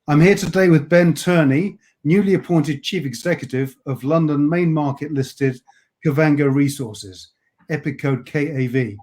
I'm here today with Ben Turney, newly appointed Chief Executive of London main market listed Kavango Resources, EPIC code KAV.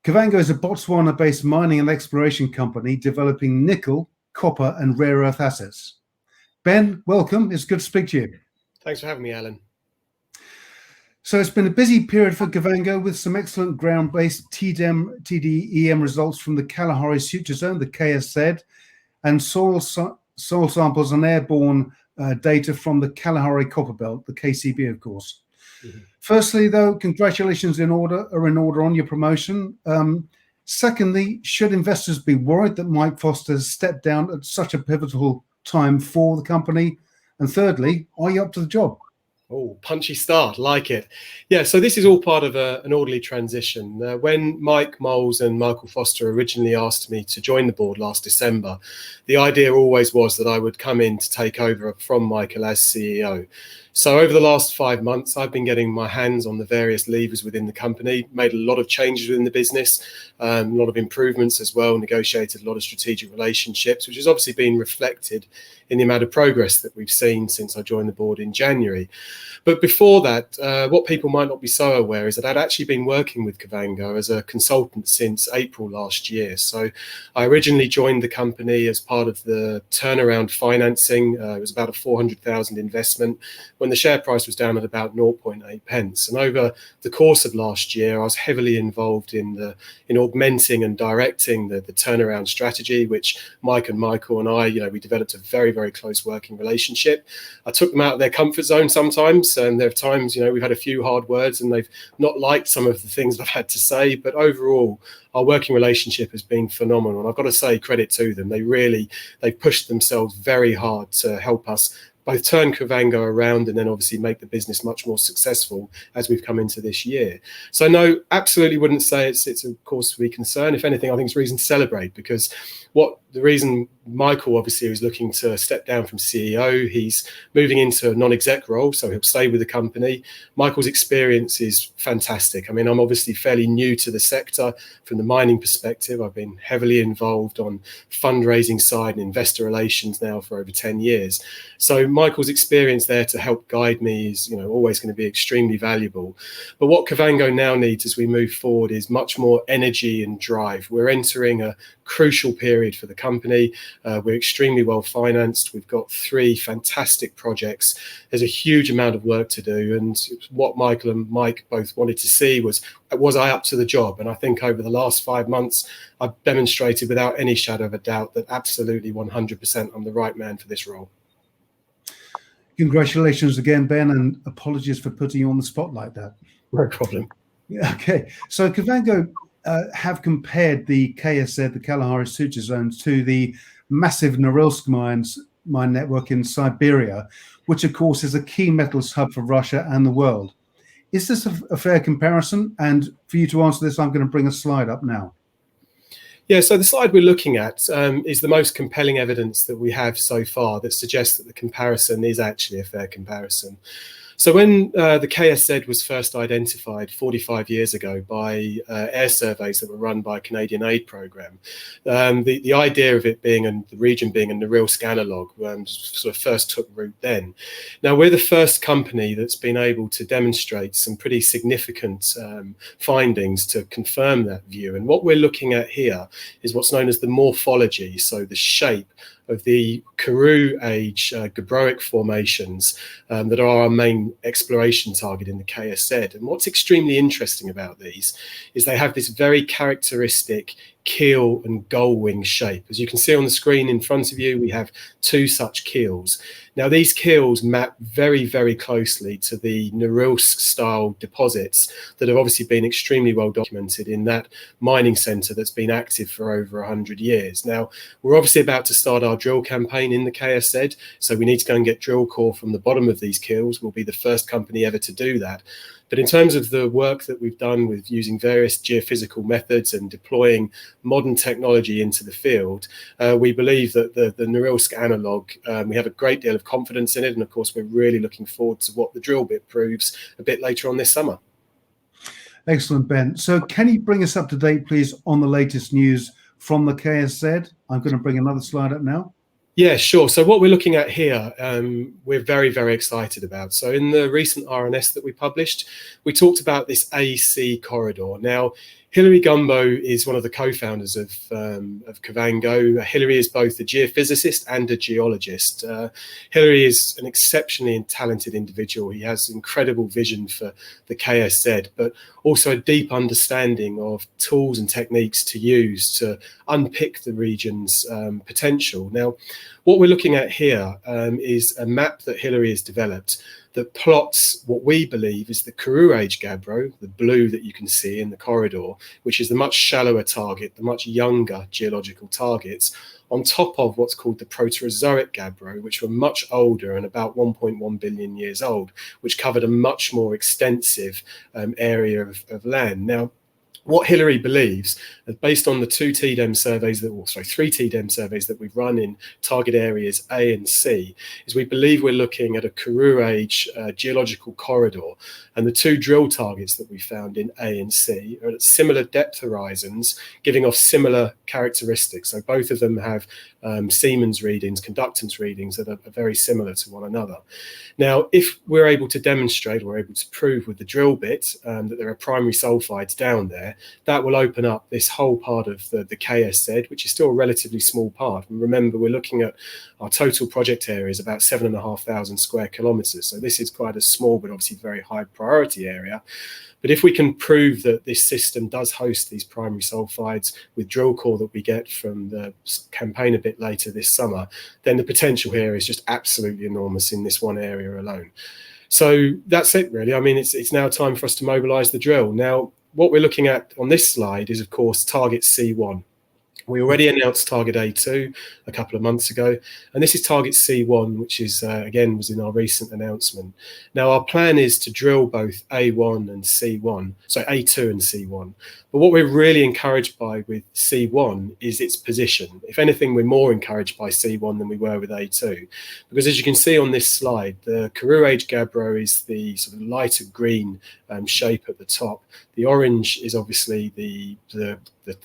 Kavango is a Botswana-based mining and exploration company developing nickel, copper and rare earth assets. Ben, welcome. It's good to speak to you. Thanks for having me, Alan. So it's been a busy period for Kavango with some excellent ground-based TDEM results from the Kalahari Suture Zone, the KSZ, and soil samples and airborne data from the Kalahari Copper Belt, the KCB, of course. Mm-hmm. Firstly, though, congratulations are in order on your promotion. Secondly, should investors be worried that Mike Foster has stepped down at such a pivotal time for the company? And thirdly, are you up to the job? Oh, punchy start, like it. Yeah, so this is all part of an orderly transition. When Mike Moles and Michael Foster originally asked me to join the board last December, the idea always was that I would come in to take over from Michael as CEO. So over the last 5 months, I've been getting my hands on the various levers within the company, made a lot of changes within the business, a lot of improvements as well, negotiated a lot of strategic relationships, which has obviously been reflected in the amount of progress that we've seen since I joined the board in January. But before that, what people might not be so aware is that I'd actually been working with Kavango as a consultant since April last year. So I originally joined the company as part of the turnaround financing. It was about a 400,000 investment when the share price was down at about 0.8 pence. And over the course of last year, I was heavily involved in augmenting and directing the turnaround strategy, which Mike and Michael and I, we developed a very, very close working relationship. I took them out of their comfort zone sometimes, and there are times, we've had a few hard words and they've not liked some of the things that I've had to say, but overall, our working relationship has been phenomenal. And I've got to say credit to them. They've pushed themselves very hard to help us both turn Kavango around and then obviously make the business much more successful as we've come into this year. So no, absolutely wouldn't say it's a cause to be concerned. If anything, I think it's reason to celebrate, because the reason Michael obviously is looking to step down from CEO, he's moving into a non-exec role, so he'll stay with the company. Michael's experience is fantastic. I mean, I'm obviously fairly new to the sector from the mining perspective. I've been heavily involved on fundraising side and investor relations now for over 10 years. So Michael's experience there to help guide me is, always going to be extremely valuable. But what Kavango now needs as we move forward is much more energy and drive. We're entering a crucial period for the company. We're extremely well financed. We've got 3 fantastic projects. There's a huge amount of work to do. And what Michael and Mike both wanted to see was I up to the job? And I think over the last 5 months, I've demonstrated without any shadow of a doubt that absolutely 100% I'm the right man for this role. Congratulations again, Ben, and apologies for putting you on the spot like that. No problem. Yeah, okay, so Kavango have compared the KSZ, the Kalahari Suture Zone, to the massive Norilsk mine network in Siberia, which of course is a key metals hub for Russia and the world. Is this a fair comparison? And for you to answer this, I'm going to bring a slide up now. Yeah, so the slide we're looking at is the most compelling evidence that we have so far that suggests that the comparison is actually a fair comparison. So when the KSZ was first identified 45 years ago by air surveys that were run by a Canadian aid program, the idea of it being the region being a Norilsk analog sort of first took root then. Now we're the first company that's been able to demonstrate some pretty significant findings to confirm that view. And what we're looking at here is what's known as the morphology, so the shape of the Karoo age gabbroic formations that are our main exploration target in the KSZ. And what's extremely interesting about these is they have this very characteristic keel and gull wing shape. As you can see on the screen in front of you, we have 2 such keels. Now these keels map very, very closely to the Norilsk style deposits that have obviously been extremely well documented in that mining centre that's been active for over 100 years. Now we're obviously about to start our drill campaign in the KSZ, so we need to go and get drill core from the bottom of these keels. We'll be the first company ever to do that. But in terms of the work that we've done with using various geophysical methods and deploying modern technology into the field, we believe that the Norilsk analog, we have a great deal of confidence in it. And of course, we're really looking forward to what the drill bit proves a bit later on this summer. Excellent, Ben. So can you bring us up to date, please, on the latest news from the KSZ? I'm going to bring another slide up now. Yeah, sure. So what we're looking at here, we're very, very excited about. So in the recent RNS that we published, we talked about this AC corridor. Now, Hilary Gumbo is one of the co-founders of Kavango. Hilary is both a geophysicist and a geologist. Hilary is an exceptionally talented individual. He has incredible vision for the KSZ, but also a deep understanding of tools and techniques to use to unpick the region's potential. Now, what we're looking at here is a map that Hilary has developed that plots what we believe is the Karoo Age Gabbro, the blue that you can see in the corridor, which is the much shallower target, the much younger geological targets, on top of what's called the Proterozoic Gabbro, which were much older and about 1.1 billion years old, which covered a much more extensive area of land. Now, what Hilary believes, based on the three TDEM surveys that we've run in target areas A and C, is we believe we're looking at a Karoo Age geological corridor, and the two drill targets that we found in A and C are at similar depth horizons, giving off similar characteristics. So both of them have Siemens readings, conductance readings that are very similar to one another. Now, if we're able to demonstrate, or able to prove with the drill bit that there are primary sulfides down there, that will open up this whole part of the KSZ, which is still a relatively small part. And remember, we're looking at our total project area is about 7,500 square kilometres. So this is quite a small, but obviously very high priority area. But if we can prove that this system does host these primary sulfides with drill core that we get from the campaign a bit later this summer, then the potential here is just absolutely enormous in this one area alone. So that's it, really. I mean, it's now time for us to mobilise the drill. Now, what we're looking at on this slide is, of course, target C1. We already announced target A2 a couple of months ago, and this is target C1, which is, again, was in our recent announcement. Now, our plan is to drill both A1 and C1, so A2 and C1. But what we're really encouraged by with C1 is its position. If anything, we're more encouraged by C1 than we were with A2, because as you can see on this slide, the Karoo Age Gabbro is the sort of lighter green shape at the top. The orange is obviously the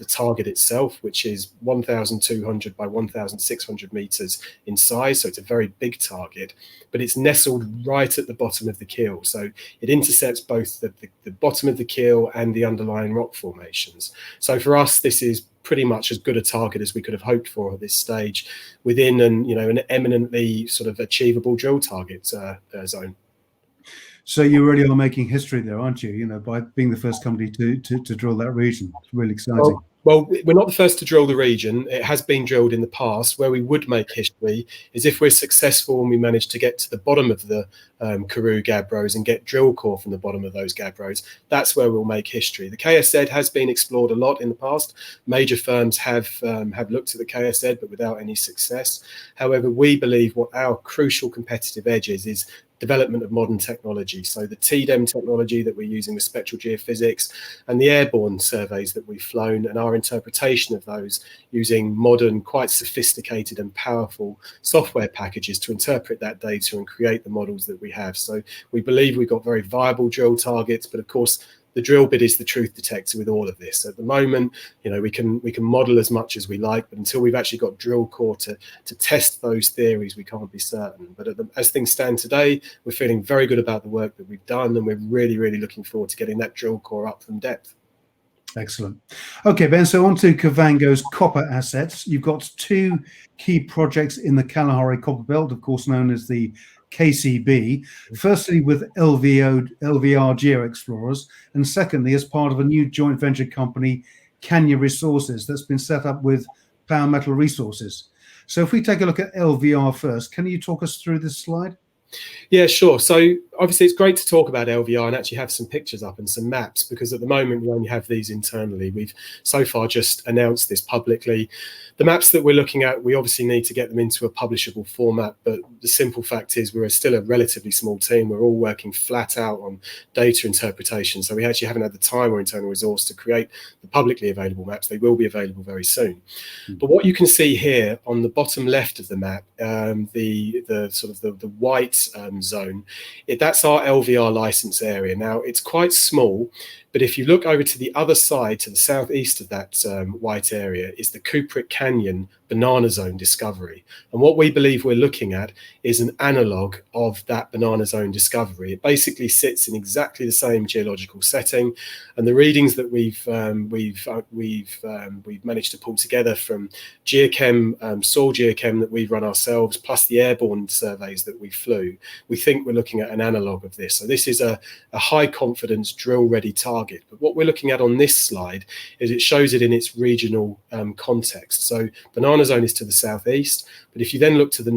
target itself, which is 1,200 by 1,600 meters in size. So it's a very big target, but it's nestled right at the bottom of the keel. So it intercepts both the bottom of the keel and the underlying rock formations. So for us, this is pretty much as good a target as we could have hoped for at this stage within an eminently sort of achievable drill target zone. So you really are making history there, aren't you? You know, by being the first company to drill that region. It's really exciting. Well, we're not the first to drill the region. It has been drilled in the past. Where we would make history is if we're successful and we manage to get to the bottom of the Karoo Gabbros and get drill core from the bottom of those Gabbros. That's where we'll make history. The KSZ has been explored a lot in the past. Major firms have looked at the KSZ, but without any success. However, we believe what our crucial competitive edge is development of modern technology. So the TDEM technology that we're using with spectral geophysics and the airborne surveys that we've flown, and our interpretation of those using modern, quite sophisticated and powerful software packages to interpret that data and create the models that we have. So we believe we've got very viable drill targets, but of course, the drill bit is the truth detector with all of this. At the moment, we can model as much as we like, but until we've actually got drill core to test those theories, we can't be certain. But as things stand today, we're feeling very good about the work that we've done, and we're really, really looking forward to getting that drill core up from depth. Excellent. Okay, Ben, so on to Kavango's copper assets. You've got two key projects in the Kalahari Copper Belt, of course, known as the KCB, firstly with LVR Geo Explorers, and secondly as part of a new joint venture company, Kenya Resources, that's been set up with Power Metal Resources. So if we take a look at LVR first, can you talk us through this slide? Yeah, sure. So obviously it's great to talk about LVR and actually have some pictures up and some maps, because at the moment we only have these internally. We've so far just announced this publicly. The maps that we're looking at, we obviously need to get them into a publishable format, but the simple fact is we're still a relatively small team. We're all working flat out on data interpretation, so we actually haven't had the time or internal resource to create the publicly available maps. They will be available very soon. But what you can see here on the bottom left of the map, the sort of the white zone, that's our LVR license area. Now it's quite small, but if you look over to the other side, to the southeast of that white area, is the Kuprick Canyon Banana Zone discovery. And what we believe we're looking at is an analogue of that Banana Zone discovery. It basically sits in exactly the same geological setting, and the readings that we've managed to pull together from geochem, soil geochem that we've run ourselves, plus the airborne surveys that we flew, we think we're looking at an analogue of this. So this is a high confidence drill ready target. But what we're looking at on this slide is it shows it in its regional context. So Banana Zone is to the southeast, but if you then look to the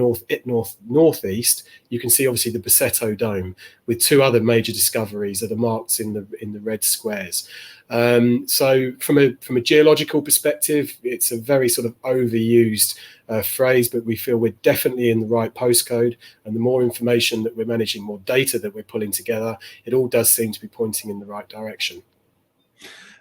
northeast, you can see obviously the Bussetto Dome with two other major discoveries that are marked in the red squares. So from a geological perspective, it's a very sort of overused phrase, but we feel we're definitely in the right postcode, and the more information that we're managing, more data that we're pulling together, it all does seem to be pointing in the right direction.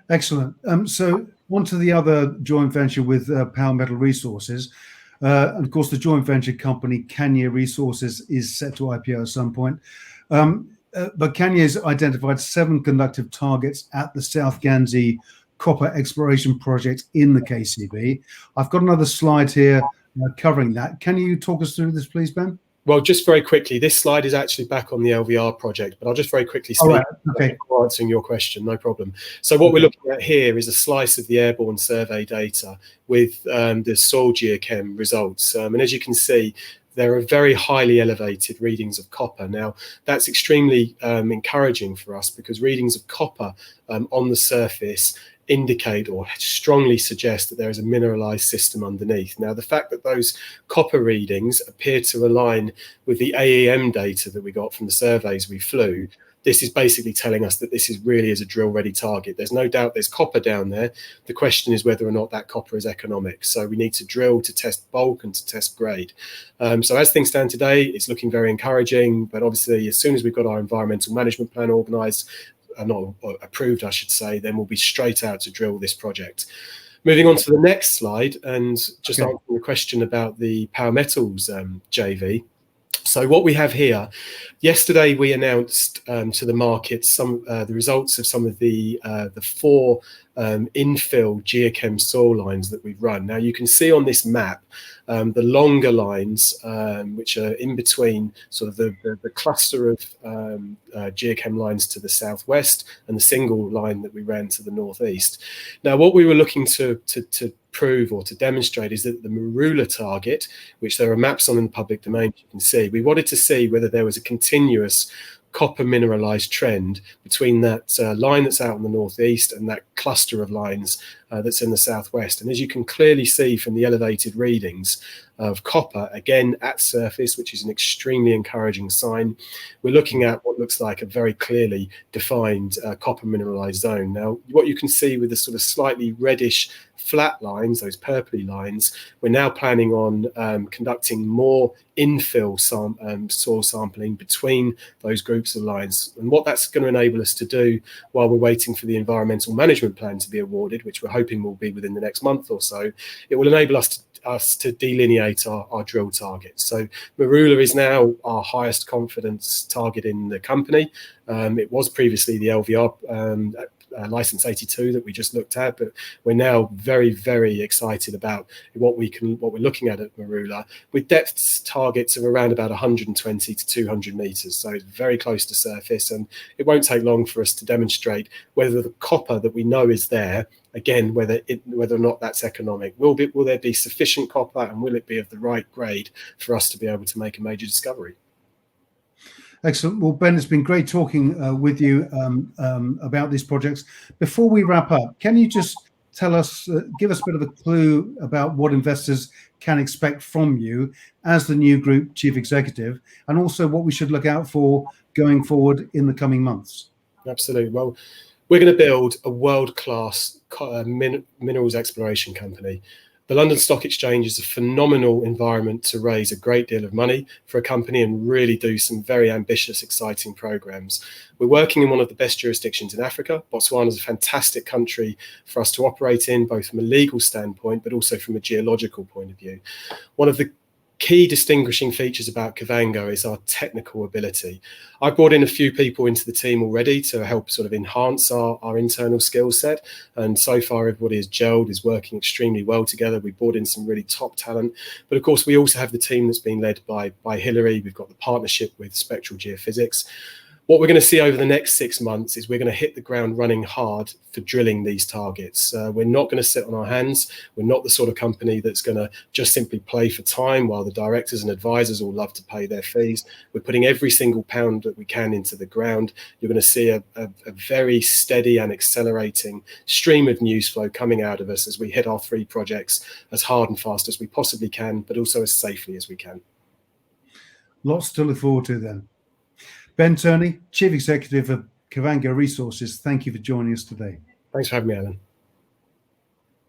Excellent. So on to the other joint venture with Power Metal Resources. And of course, the joint venture company, Kanye Resources, is set to IPO at some point. But Kanye's identified 7 conductive targets at the South Ganzi copper exploration project in the KCB. I've got another slide here covering that. Can you talk us through this, please, Ben? Well, just very quickly, this slide is actually back on the LVR project, but I'll just very quickly speak before answering your question, no problem. So what we're looking at here is a slice of the airborne survey data with the soil geochem results. And as you can see, there are very highly elevated readings of copper. Now, that's extremely encouraging for us, because readings of copper on the surface indicate or strongly suggest that there is a mineralized system underneath. Now, the fact that those copper readings appear to align with the AEM data that we got from the surveys we flew, this is basically telling us that this really is a drill ready target. There's no doubt there's copper down there. The question is whether or not that copper is economic. So we need to drill to test bulk and to test grade. So as things stand today, it's looking very encouraging, but obviously as soon as we've got our environmental management plan organized, not approved, I should say, then we'll be straight out to drill this project. Moving on to the next slide, and just answering the question about the Power Metals JV. So what we have here, yesterday we announced to the market the results of some of the 4 infill geochem soil lines that we've run. Now you can see on this map the longer lines, which are in between sort of the cluster of geochem lines to the southwest and the single line that we ran to the northeast. Now what we were looking to prove or to demonstrate is that the Marula target, which there are maps on in the public domain, you can see, we wanted to see whether there was a continuous copper mineralized trend between that line that's out in the northeast and that cluster of lines that's in the southwest. And as you can clearly see from the elevated readings of copper, again at surface, which is an extremely encouraging sign, we're looking at what looks like a very clearly defined copper mineralized zone. Now, what you can see with the sort of slightly reddish flat lines, those purpley lines, we're now planning on conducting more infill soil sampling between those groups of lines. And what that's going to enable us to do while we're waiting for the environmental management plan to be awarded, which we're hoping will be within the next month or so, it will enable us to delineate our drill targets. So Marula is now our highest confidence target in the company. It was previously the LVR license 82 that we just looked at, but we're now very, very excited about what we're looking at Marula, with depth targets of around about 120 to 200 meters. So it's very close to surface, and it won't take long for us to demonstrate whether the copper that we know is there, again, whether or not that's economic. Will there be sufficient copper, and will it be of the right grade for us to be able to make a major discovery? Excellent. Well, Ben, it's been great talking with you about these projects. Before we wrap up, can you just tell us, give us a bit of a clue about what investors can expect from you as the new group chief executive, and also what we should look out for going forward in the coming months? Absolutely. Well, we're going to build a world-class minerals exploration company. The London Stock Exchange is a phenomenal environment to raise a great deal of money for a company and really do some very ambitious, exciting programs. We're working in one of the best jurisdictions in Africa. Botswana is a fantastic country for us to operate in, both from a legal standpoint, but also from a geological point of view. One of the key distinguishing features about Kavango is our technical ability. I brought in a few people into the team already to help sort of enhance our internal skill set, and so far everybody is gelled, is working extremely well together. We brought in some really top talent, but of course we also have the team that's been led by Hilary. We've got the partnership with Spectral Geophysics. What we're going to see over the next 6 months is we're going to hit the ground running hard for drilling these targets. We're not going to sit on our hands. We're not the sort of company that's going to just simply play for time while the directors and advisors all love to pay their fees. We're putting every single pound that we can into the ground. You're going to see a very steady and accelerating stream of news flow coming out of us as we hit our 3 projects as hard and fast as we possibly can, but also as safely as we can. Lots to look forward to then. Ben Turney, Chief Executive of Kavango Resources, thank you for joining us today. Thanks for having me, Alan.